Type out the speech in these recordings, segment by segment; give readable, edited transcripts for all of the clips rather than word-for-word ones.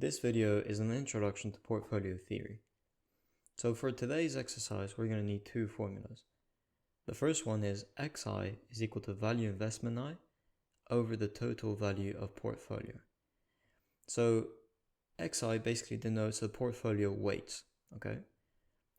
This video is an introduction to portfolio theory. So for today's exercise, we're going to need two formulas. The first one is xi is equal to value investment I over the total value of portfolio. So xi basically denotes the portfolio weights, okay?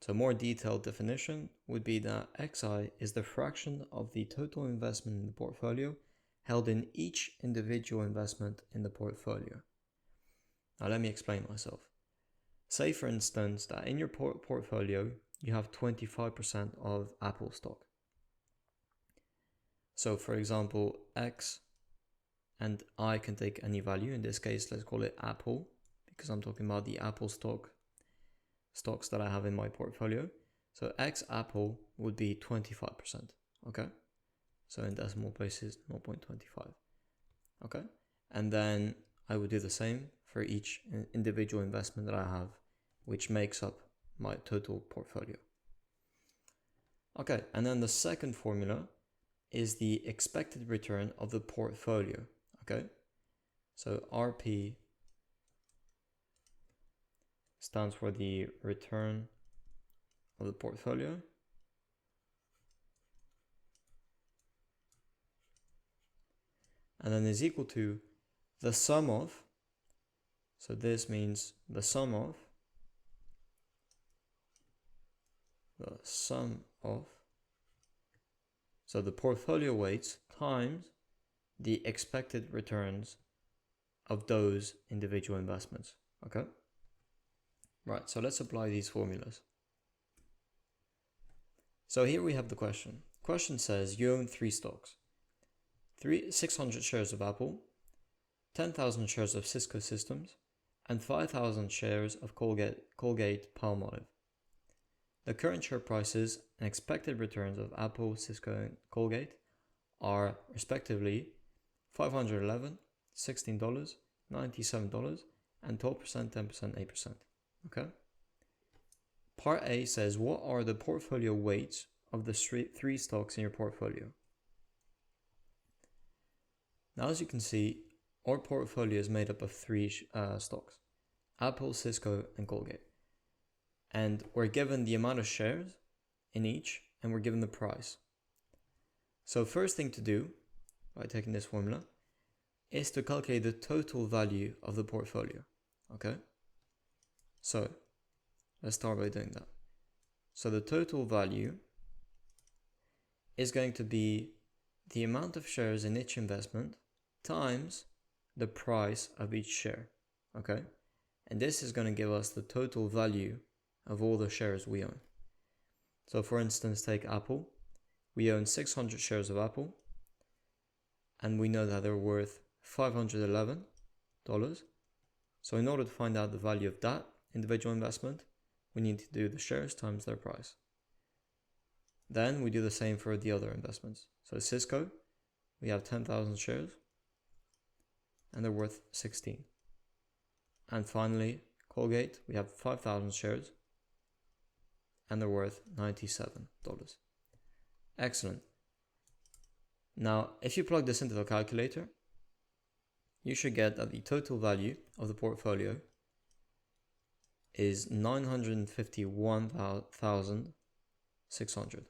So a more detailed definition would be that xi is the fraction of the total investment in the portfolio held in each individual investment in the portfolio. Now let me explain myself. Say for instance that in your portfolio you have 25% of Apple stock. So for example, X and I can take any value. In this case, let's call it Apple because I'm talking about the Apple stocks that I have in my portfolio. So X Apple would be 25%, okay? So in decimal places, 0.25, okay? And then I would do the same for each individual investment that I have, which makes up my total portfolio. Okay, and then the second formula is the expected return of the portfolio, okay? So RP stands for the return of the portfolio. And then is equal to the sum of, so this means the sum of, so the portfolio weights times the expected returns of those individual investments, okay? Right, so let's apply these formulas. So here we have the question. Question says you own 3 stocks. 600 shares of Apple, 10,000 shares of Cisco Systems, and 5,000 shares of Colgate-Palmolive. The current share prices and expected returns of Apple, Cisco, and Colgate are respectively $511, $16, $97, and 12%, 10%, 8%. Okay? Part A says, what are the portfolio weights of the 3 stocks in your portfolio? Now, as you can see, our portfolio is made up of 3 stocks: Apple, Cisco, and Colgate. And we're given the amount of shares in each, and we're given the price. So first thing to do, by taking this formula, is to calculate the total value of the portfolio, okay? So let's start by doing that. So the total value is going to be the amount of shares in each investment times the price of each share, okay? And this is going to give us the total value of all the shares we own. So for instance, take Apple. We own 600 shares of Apple, and we know that they're worth $511. So in order to find out the value of that individual investment, we need to do the shares times their price. Then we do the same for the other investments. So Cisco, we have 10,000 shares, and they're worth 16. And finally, Colgate, we have 5,000 shares, and they're worth $97. Excellent. Now, if you plug this into the calculator, you should get that the total value of the portfolio is $951,600.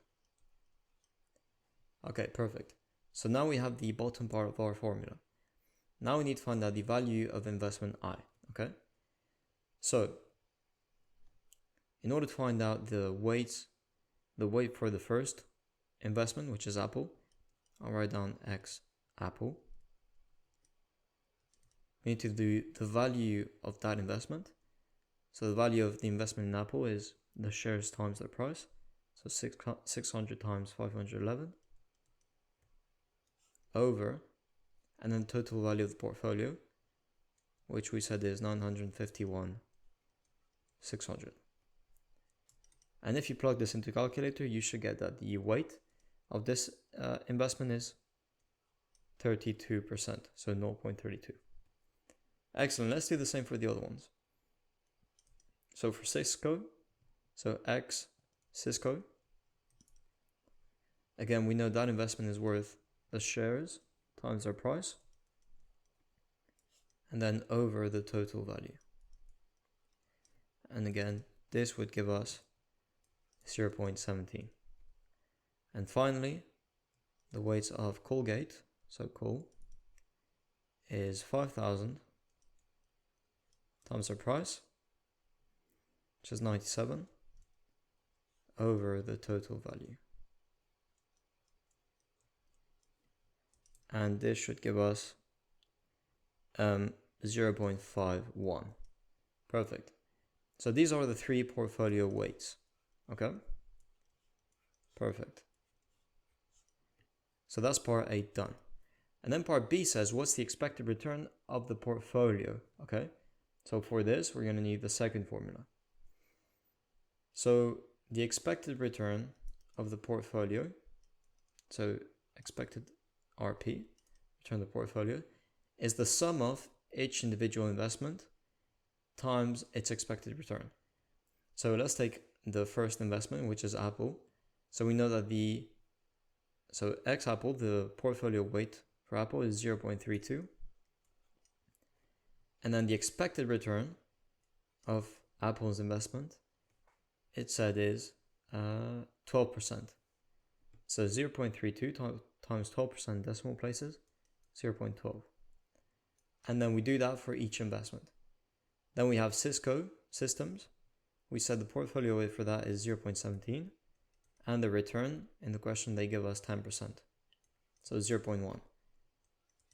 Okay, perfect. So now we have the bottom part of our formula. Now we need to find out the value of investment I, okay? So, in order to find out the weight for the first investment, which is Apple, I'll write down X Apple. We need to do the value of that investment. So the value of the investment in Apple is the shares times their price. So 600 times 511 over, and then total value of the portfolio, which we said is 951,600. And if you plug this into calculator, you should get that the weight of this investment is 32%, so 0.32. Excellent. Let's do the same for the other ones. So for Cisco, so X Cisco, again, we know that investment is worth the shares times their price, and then over the total value. And again, this would give us 0.17. And finally, the weights of Colgate, so Col, is 5,000 times their price, which is 97, over the total value. And this should give us 0.51. Perfect. So these are the three portfolio weights. Okay? Perfect. So that's part A done. And then part B says, what's the expected return of the portfolio? Okay? So for this, we're going to need the second formula. So the expected return of the portfolio, so expected RP, return of the portfolio, is the sum of each individual investment times its expected return. So let's take the first investment, which is Apple. So we know that ex-Apple, the portfolio weight for Apple is 0.32. And then the expected return of Apple's investment, it said is 12%. So 0.32 times 12% decimal places, 0.12. And then we do that for each investment. Then we have Cisco Systems. We said the portfolio weight for that is 0.17. And the return in the question, they give us 10%. So 0.1.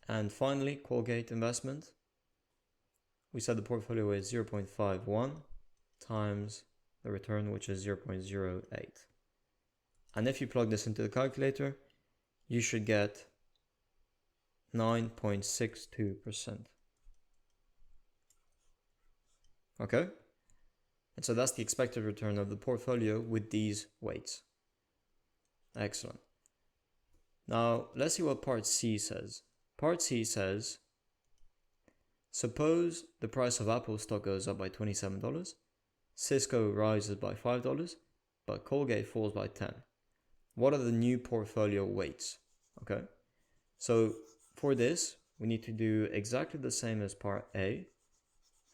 And finally, Colgate investment. We said the portfolio weight is 0.51 times the return, which is 0.08. And if you plug this into the calculator, you should get 9.62%. Okay? And so that's the expected return of the portfolio with these weights. Excellent. Now, let's see what part C says. Part C says, suppose the price of Apple stock goes up by $27, Cisco rises by $5, but Colgate falls by 10. What are the new portfolio weights? Okay, so for this, we need to do exactly the same as part A.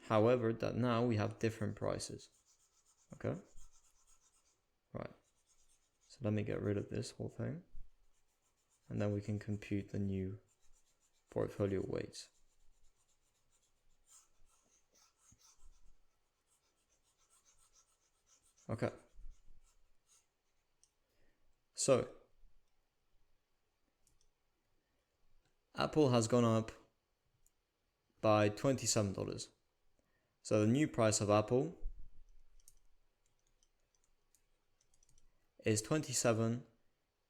However, that now we have different prices. Okay, right. So let me get rid of this whole thing. And then we can compute the new portfolio weights. Okay. So, Apple has gone up by $27. So the new price of Apple is 27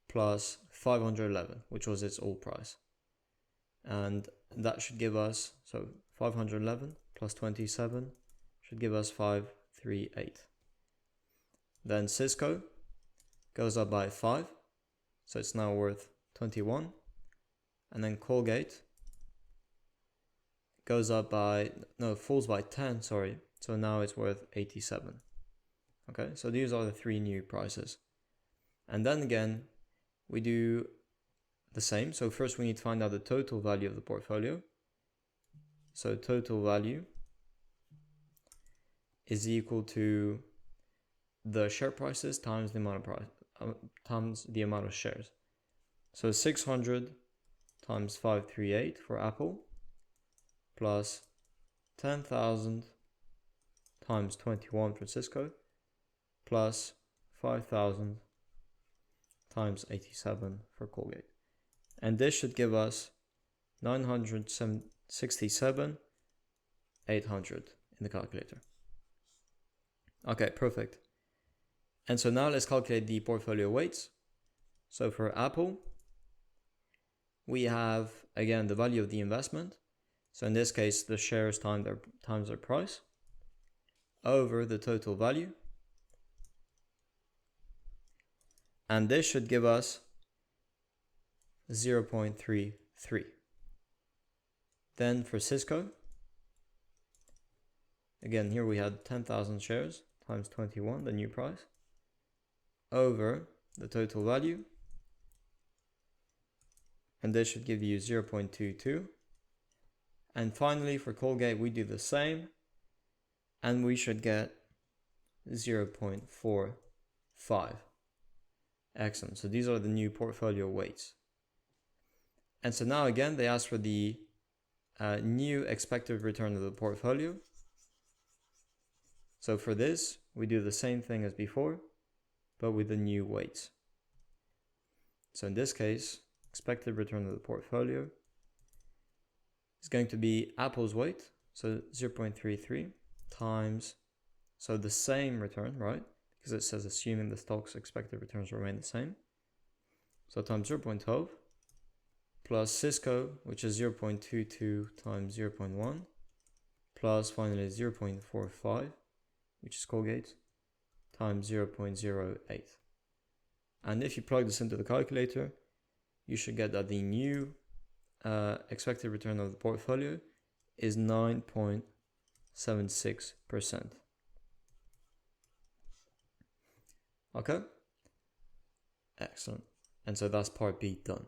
plus 511, which was its old price. And that should give us, so 511 plus 27 should give us 538. Then Cisco goes up by 5, so it's now worth 21. And then Colgate goes up by, falls by 10, sorry. So now it's worth 87. Okay, so these are the three new prices. And then again, we do the same. So first we need to find out the total value of the portfolio. So total value is equal to the share prices times the amount of times the amount of shares. So 600 times 538 for Apple plus 10,000 times 21 for Cisco plus 5,000 times 87 for Colgate. And this should give us 967,800 in the calculator. Okay, perfect. And so now let's calculate the portfolio weights. So for Apple, we have, again, the value of the investment. So in this case, the shares times their price over the total value. And this should give us 0.33. Then for Cisco, again, here we had 10,000 shares times 21, the new price, over the total value. And this should give you 0.22. And finally, for Colgate, we do the same. And we should get 0.45. Excellent. So these are the new portfolio weights. And so now again, they ask for the new expected return of the portfolio. So for this, we do the same thing as before, but with the new weights. So in this case, expected return of the portfolio is going to be Apple's weight, so 0.33 times, so the same return, right? Because it says assuming the stock's expected returns remain the same. So times 0.12 plus Cisco, which is 0.22 times 0.1, plus finally 0.45, which is Colgate, times 0.08. And if you plug this into the calculator, you should get that the new expected return of the portfolio is 9.76%. Okay? Excellent. And so that's part B done.